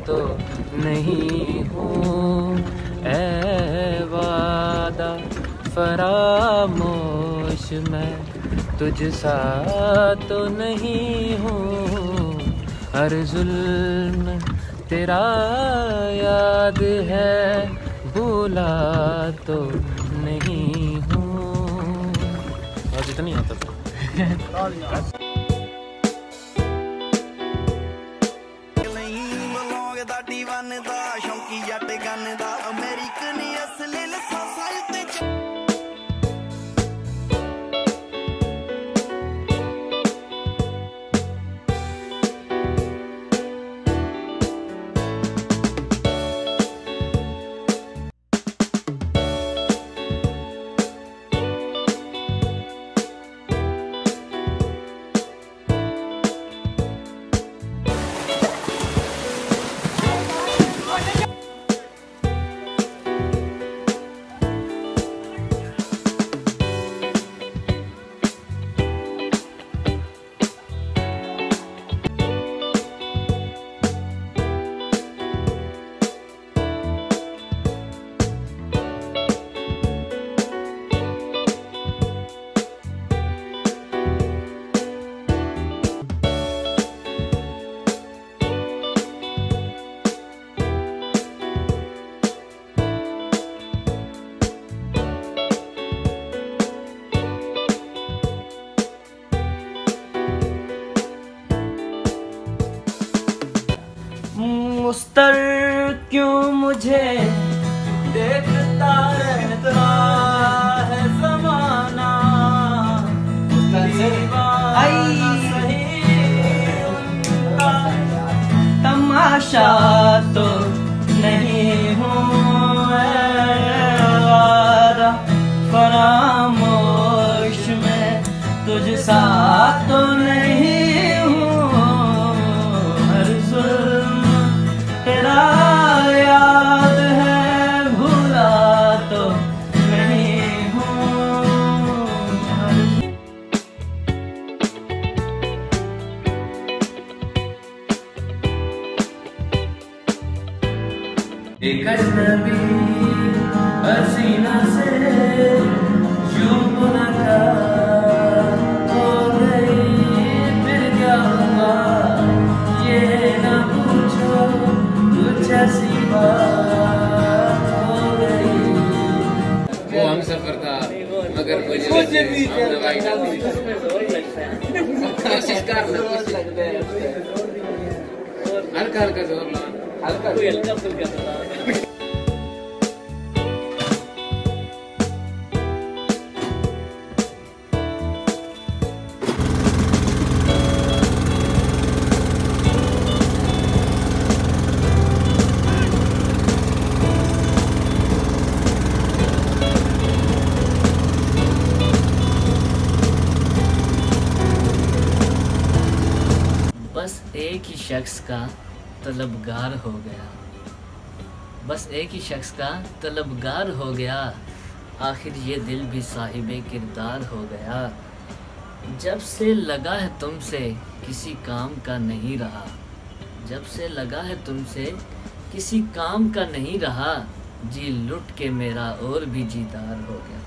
तो नहीं हूँ, ऐ वादा फरामोश मैं तुझ सा तो नहीं हूँ। हर जुल्म तेरा याद है, भूला तो नहीं हूँ। आज इतना ही आता था। मुस्तर क्यों मुझे देखता रहता है ज़माना, दीवाना सही उनका तमाशा तो नहीं हूँ, वादा फरामोश में तुझ सा तो नहीं हूँ। हर जुल्म तेरा याद है, भूला तो नहीं हूँ। एक अजनबी हसीना से यूं मुलाकात हो गई, फिर क्या हुआ ये ना पूछो, कुछ ऐसी बात हो गई। वो हम सफर था मगर मुझे कोशिश करना, हल्का हल्का जोर ला, हल्का हल्का। बस एक ही शख्स का तलबगार हो गया, बस एक ही शख्स का तलबगार हो गया, आखिर ये दिल भी साहिबे किरदार हो गया। जब से लगा है तुमसे किसी काम का नहीं रहा, जब से लगा है तुमसे किसी काम का नहीं रहा, जी लुट के मेरा और भी जीदार हो गया।